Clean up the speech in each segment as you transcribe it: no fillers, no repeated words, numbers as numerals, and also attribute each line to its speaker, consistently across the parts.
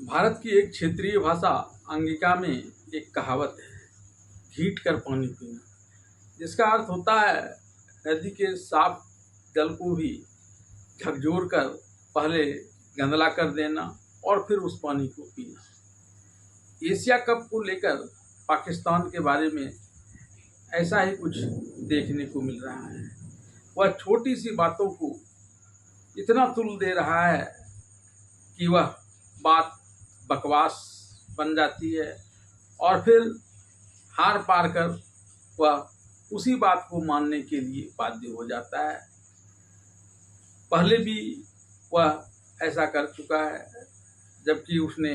Speaker 1: भारत की एक क्षेत्रीय भाषा अंगिका में एक कहावत है, घीट कर पानी पीना, जिसका अर्थ होता है नदी के साफ जल को भी झकझोर कर पहले गंदला कर देना और फिर उस पानी को पीना। एशिया कप को लेकर पाकिस्तान के बारे में ऐसा ही कुछ देखने को मिल रहा है। वह छोटी सी बातों को इतना तुल दे रहा है कि वह बात बकवास बन जाती है और फिर हार पार कर वह उसी बात को मानने के लिए बाध्य हो जाता है। पहले भी वह ऐसा कर चुका है, जबकि उसने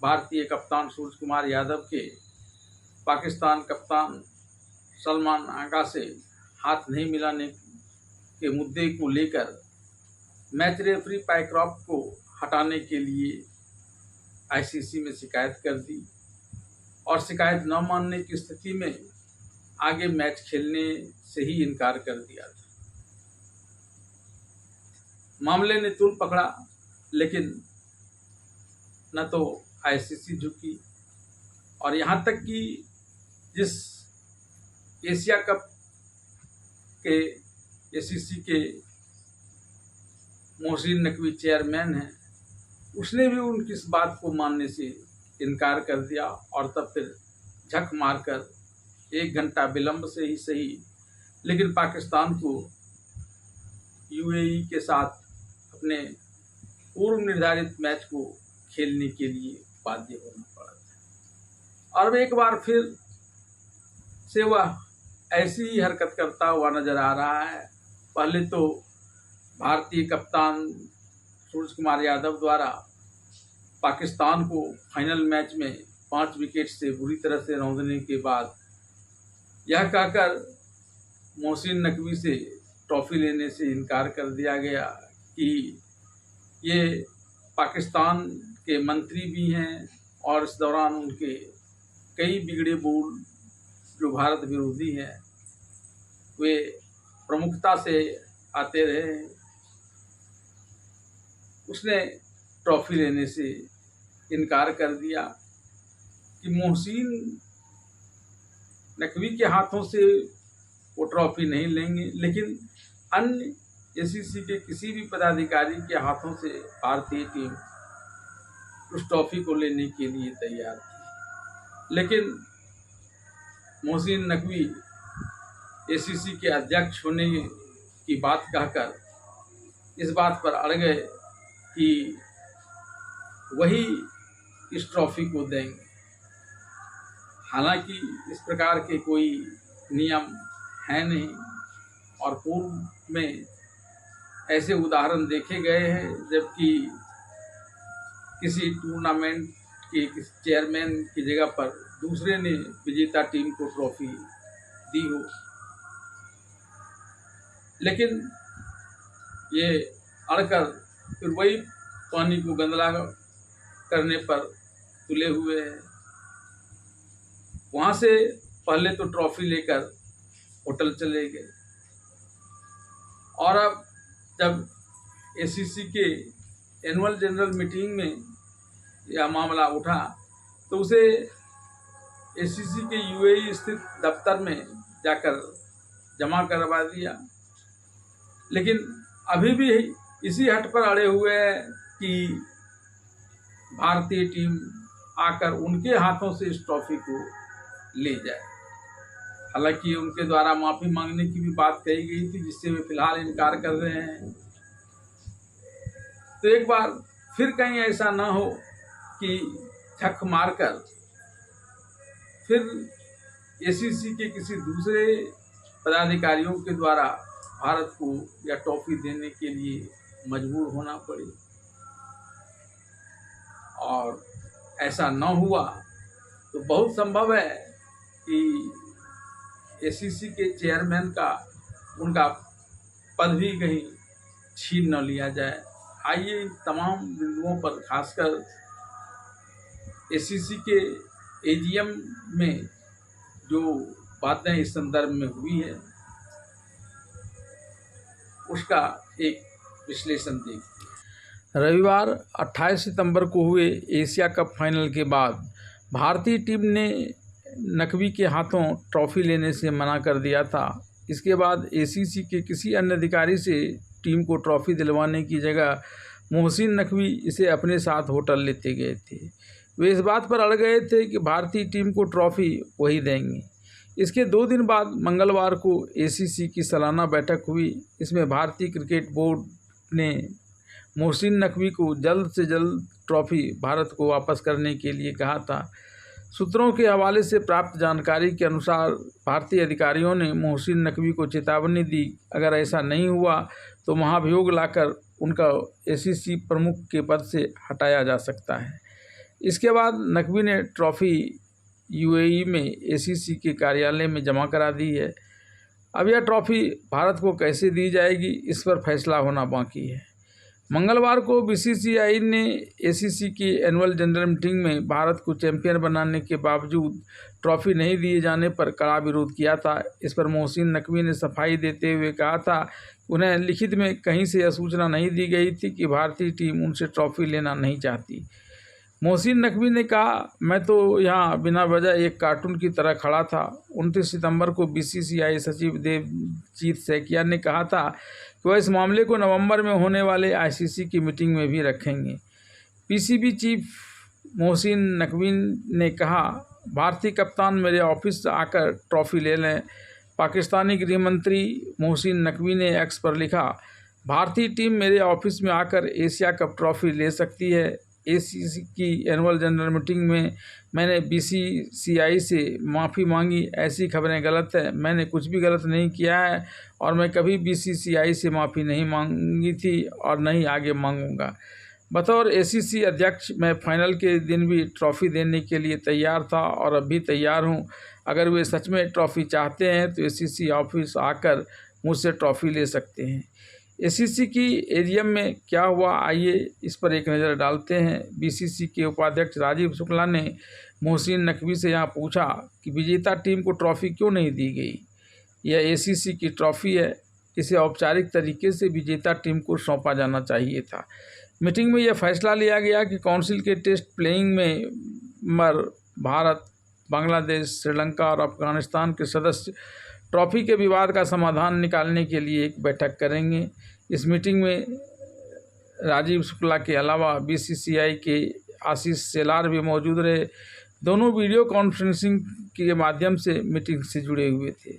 Speaker 1: भारतीय कप्तान सूर्य कुमार यादव के पाकिस्तान कप्तान सलमान आगा से हाथ नहीं मिलाने के मुद्दे को लेकर मैच रेफरी पाइक्रॉफ्ट को हटाने के लिए आईसीसी में शिकायत कर दी और शिकायत न मानने की स्थिति में आगे मैच खेलने से ही इनकार कर दिया था। मामले ने तूल पकड़ा, लेकिन न तो आईसीसी झुकी और यहाँ तक कि जिस एशिया कप के एसीसी के मोहसिन नकवी चेयरमैन हैं, उसने भी उनकी इस बात को मानने से इनकार कर दिया और तब फिर झक मारकर 1 घंटा विलंब से ही सही, लेकिन पाकिस्तान को यूएई के साथ अपने पूर्व निर्धारित मैच को खेलने के लिए बाध्य होना पड़ा था। और एक बार फिर से वह ऐसी ही हरकत करता हुआ नजर आ रहा है। पहले तो भारतीय कप्तान सूर्य कुमार यादव द्वारा पाकिस्तान को फाइनल मैच में 5 विकेट से बुरी तरह से रौंदने के बाद यह कहकर मोहसिन नकवी से ट्रॉफी लेने से इनकार कर दिया गया कि ये पाकिस्तान के मंत्री भी हैं और इस दौरान उनके कई बिगड़े बोल जो भारत विरोधी हैं वे प्रमुखता से आते रहे। उसने ट्रॉफी लेने से इनकार कर दिया कि मोहसिन नकवी के हाथों से वो ट्रॉफी नहीं लेंगे, लेकिन अन्य एसीसी के किसी भी पदाधिकारी के हाथों से भारतीय टीम उस ट्रॉफी को लेने के लिए तैयार थी। लेकिन मोहसिन नकवी एसीसी के अध्यक्ष होने की बात कहकर इस बात पर अड़ गए कि वही इस ट्रॉफी को देंगे। हालांकि इस प्रकार के कोई नियम है नहीं और पूर्व में ऐसे उदाहरण देखे गए हैं, जबकि किसी टूर्नामेंट के किसी चेयरमैन की जगह पर दूसरे ने विजेता टीम को ट्रॉफी दी हो। लेकिन ये अड़कर फिर वही पानी को गंदला करने पर तुले हुए हैं। वहाँ से पहले तो ट्रॉफी लेकर होटल चले गए और अब जब एसीसी के एनुअल जनरल मीटिंग में यह मामला उठा तो उसे एसीसी के यूएई स्थित दफ्तर में जाकर जमा करवा दिया। लेकिन अभी भी इसी हट पर अड़े हुए हैं कि भारतीय टीम आकर उनके हाथों से इस ट्रॉफी को ले जाए। हालांकि उनके द्वारा माफी मांगने की भी बात कही गई थी, जिससे वे फिलहाल इनकार कर रहे हैं। तो एक बार फिर कहीं ऐसा ना हो कि झक मारकर फिर एसीसी के किसी दूसरे पदाधिकारियों के द्वारा भारत को या ट्रॉफी देने के लिए मजबूर होना पड़े। और ऐसा न हुआ तो बहुत संभव है कि एसीसी के चेयरमैन का उनका पद भी कहीं छीन न लिया जाए। आइए तमाम बिंदुओं पर, खासकर एसीसी के एजीएम में जो बातें इस संदर्भ में हुई है उसका एक विश्लेषण देखते हैं। रविवार 28 सितंबर को हुए एशिया कप फाइनल के बाद भारतीय टीम ने नकवी के हाथों ट्रॉफी लेने से मना कर दिया था। इसके बाद एसीसी के किसी अन्य अधिकारी से टीम को ट्रॉफी दिलवाने की जगह मोहसिन नकवी इसे अपने साथ होटल लेते गए थे। वे इस बात पर अड़ गए थे कि भारतीय टीम को ट्रॉफी वही देंगे। इसके 2 दिन बाद मंगलवार को एसीसी की सालाना बैठक हुई। इसमें भारतीय क्रिकेट बोर्ड ने मोहसिन नकवी को जल्द से जल्द ट्रॉफी भारत को वापस करने के लिए कहा था। सूत्रों के हवाले से प्राप्त जानकारी के अनुसार भारतीय अधिकारियों ने मोहसिन नकवी को चेतावनी दी, अगर ऐसा नहीं हुआ तो महाभियोग लाकर उनका एसीसी प्रमुख के पद से हटाया जा सकता है। इसके बाद नकवी ने ट्रॉफी यूएई में एसीसी के कार्यालय में जमा करा दी है। अब यह ट्रॉफी भारत को कैसे दी जाएगी, इस पर फैसला होना बाकी है। मंगलवार को बीसीसीआई ने एसीसी की एनुअल जनरल मीटिंग में भारत को चैंपियन बनाने के बावजूद ट्रॉफी नहीं दिए जाने पर कड़ा विरोध किया था। इस पर मोहसिन नकवी ने सफाई देते हुए कहा था, उन्हें लिखित में कहीं से यह सूचना नहीं दी गई थी कि भारतीय टीम उनसे ट्रॉफी लेना नहीं चाहती। मोहसिन नकवी ने कहा, मैं तो यहाँ बिना वजह एक कार्टून की तरह खड़ा था। 29 सितंबर को बीसीसीआई सचिव देवजीत सैकिया ने कहा था कि वह इस मामले को नवंबर में होने वाले आईसीसी की मीटिंग में भी रखेंगे। पीसीबी चीफ मोहसिन नकवी ने कहा, भारतीय कप्तान मेरे ऑफिस आकर ट्रॉफी ले लें। पाकिस्तानी गृह मंत्री मोहसिन नकवी ने एक्स पर लिखा, भारतीय टीम मेरे ऑफिस में आकर एशिया कप ट्रॉफी ले सकती है। एसीसी की एनुअल जनरल मीटिंग में मैंने बीसीसीआई से माफ़ी मांगी। ऐसी खबरें गलत है। मैंने कुछ भी गलत नहीं किया है और मैं कभी बीसीसीआई से माफ़ी नहीं मांगी थी और नहीं आगे मांगूंगा। बतौर एसीसी अध्यक्ष मैं फाइनल के दिन भी ट्रॉफ़ी देने के लिए तैयार था और अब भी तैयार हूं। अगर वे सच में ट्रॉफ़ी चाहते हैं तो एसीसी ऑफिस आकर मुझसे ट्रॉफ़ी ले सकते हैं। एसीसी की एजीएम में क्या हुआ, आइए इस पर एक नज़र डालते हैं। बीसीसी के उपाध्यक्ष राजीव शुक्ला ने मोहसिन नकवी से यहाँ पूछा कि विजेता टीम को ट्रॉफ़ी क्यों नहीं दी गई। यह एसीसी की ट्रॉफ़ी है, इसे औपचारिक तरीके से विजेता टीम को सौंपा जाना चाहिए था। मीटिंग में यह फैसला लिया गया कि काउंसिल के टेस्ट प्लेइंग में भारत, बांग्लादेश, श्रीलंका और अफगानिस्तान के सदस्य ट्रॉफी के विवाद का समाधान निकालने के लिए एक बैठक करेंगे। इस मीटिंग में राजीव शुक्ला के अलावा बीसीसीआई के आशीष सेलार भी मौजूद रहे। दोनों वीडियो कॉन्फ्रेंसिंग के माध्यम से मीटिंग से जुड़े हुए थे।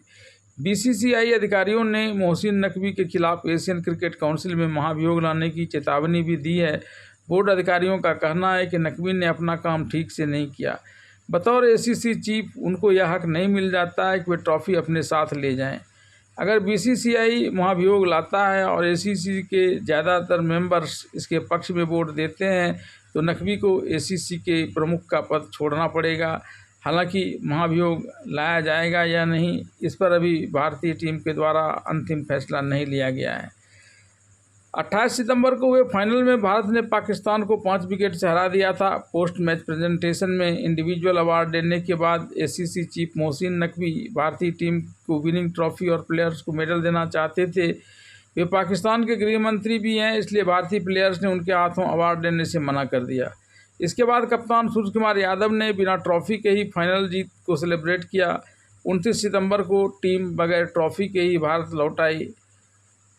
Speaker 1: बीसीसीआई अधिकारियों ने मोहसिन नकवी के खिलाफ एशियन क्रिकेट काउंसिल में महाभियोग लाने की चेतावनी भी दी है। बोर्ड अधिकारियों का कहना है कि नकवी ने अपना काम ठीक से नहीं किया। बतौर एसीसी चीफ उनको यह हक नहीं मिल जाता है कि वे ट्रॉफ़ी अपने साथ ले जाएं। अगर बीसीसीआई महाभियोग लाता है और एसीसी के ज़्यादातर मेंबर्स इसके पक्ष में वोट देते हैं तो नकवी को एसीसी के प्रमुख का पद छोड़ना पड़ेगा। हालांकि महाभियोग लाया जाएगा या नहीं, इस पर अभी भारतीय टीम के द्वारा अंतिम फैसला नहीं लिया गया है। 28 सितंबर को हुए फाइनल में भारत ने पाकिस्तान को 5 विकेट से हरा दिया था। पोस्ट मैच प्रेजेंटेशन में इंडिविजुअल अवार्ड देने के बाद एसीसी चीफ मोहसिन नकवी भारतीय टीम को विनिंग ट्रॉफी और प्लेयर्स को मेडल देना चाहते थे। वे पाकिस्तान के गृह मंत्री भी हैं, इसलिए भारतीय प्लेयर्स ने उनके हाथों अवार्ड देने से मना कर दिया। इसके बाद कप्तान सूर्य कुमार यादव ने बिना ट्रॉफी के ही फाइनल जीत को सेलिब्रेट किया। 29 सितंबर को टीम बगैर ट्रॉफी के ही भारत लौट आई।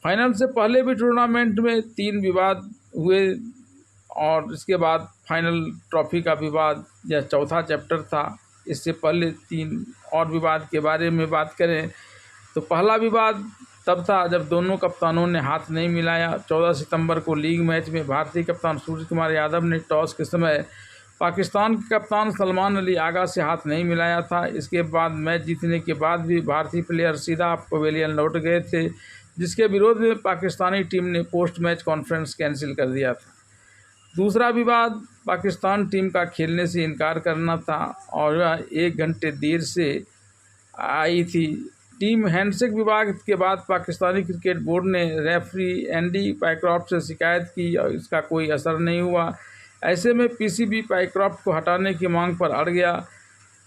Speaker 1: फाइनल से पहले भी टूर्नामेंट में 3 विवाद हुए और इसके बाद फाइनल ट्रॉफी का विवाद यह चौथा चैप्टर था। इससे पहले 3 और विवाद के बारे में बात करें तो पहला विवाद तब था जब दोनों कप्तानों ने हाथ नहीं मिलाया। 14 सितंबर को लीग मैच में भारतीय कप्तान सूर्य कुमार यादव ने टॉस के समय पाकिस्तान के कप्तान सलमान अली आगा से हाथ नहीं मिलाया था। इसके बाद मैच जीतने के बाद भी भारतीय प्लेयर सीधा पवेलियन लौट गए थे, जिसके विरोध में पाकिस्तानी टीम ने पोस्ट मैच कॉन्फ्रेंस कैंसिल कर दिया था। दूसरा विवाद पाकिस्तान टीम का खेलने से इनकार करना था और वह 1 घंटे देर से आई थी। टीम हैंडशेक विवाद के बाद पाकिस्तानी क्रिकेट बोर्ड ने रेफरी एंडी पाइक्रॉफ्ट से शिकायत की और इसका कोई असर नहीं हुआ। ऐसे में पीसीबी पाइक्रॉफ्ट को हटाने की मांग पर अड़ गया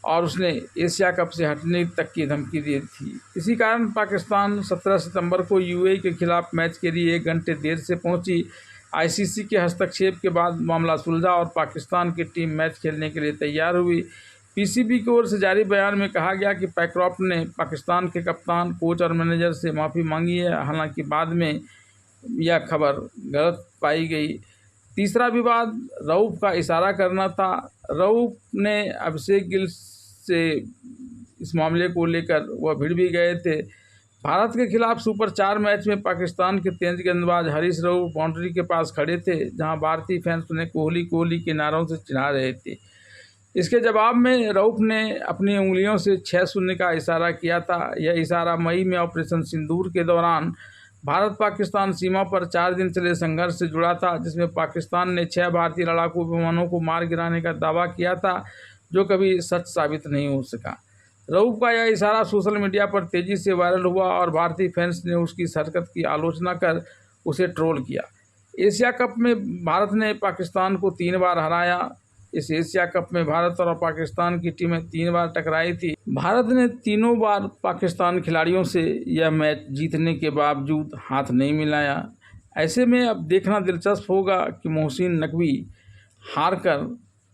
Speaker 1: और उसने एशिया कप से हटने तक की धमकी दी थी। इसी कारण पाकिस्तान 17 सितंबर को यूएई के खिलाफ मैच के लिए 1 घंटे देर से पहुंची। आईसीसी के हस्तक्षेप के बाद मामला सुलझा और पाकिस्तान की टीम मैच खेलने के लिए तैयार हुई। पीसीबी की ओर से जारी बयान में कहा गया कि पैक्रॉफ्ट ने पाकिस्तान के कप्तान, कोच और मैनेजर से माफ़ी मांगी है। हालांकि बाद में यह खबर गलत पाई गई। तीसरा विवाद रऊफ का इशारा करना था। रऊफ ने अभिषेक गिल से इस मामले को लेकर वह भिड़ भी गए थे। भारत के खिलाफ सुपर 4 मैच में पाकिस्तान के तेज गेंदबाज हरीश रऊफ बाउंड्री के पास खड़े थे, जहां भारतीय फैंस उन्हें कोहली कोहली के नारों से चिढ़ा रहे थे। इसके जवाब में रऊफ ने अपनी उंगलियों से 6-0 का इशारा किया था। यह इशारा मई में ऑपरेशन सिंदूर के दौरान भारत पाकिस्तान सीमा पर 4 दिन चले संघर्ष से जुड़ा था, जिसमें पाकिस्तान ने 6 भारतीय लड़ाकू विमानों को मार गिराने का दावा किया था, जो कभी सच साबित नहीं हो सका। रऊफ का यह इशारा सोशल मीडिया पर तेज़ी से वायरल हुआ और भारतीय फैंस ने उसकी इस हरकत की आलोचना कर उसे ट्रोल किया। एशिया कप में भारत ने पाकिस्तान को 3 बार हराया। इस एशिया कप में भारत और पाकिस्तान की टीमें 3 बार टकराई थी। भारत ने तीनों बार पाकिस्तान खिलाड़ियों से यह मैच जीतने के बावजूद हाथ नहीं मिलाया। ऐसे में अब देखना दिलचस्प होगा कि मोहसिन नकवी हारकर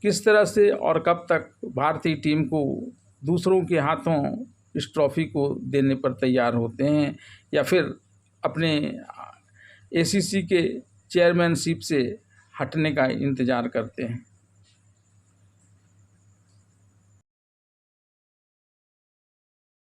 Speaker 1: किस तरह से और कब तक भारतीय टीम को दूसरों के हाथों इस ट्रॉफी को देने पर तैयार होते हैं, या फिर अपने एसीसी के चेयरमैनशिप से हटने का इंतज़ार करते हैं।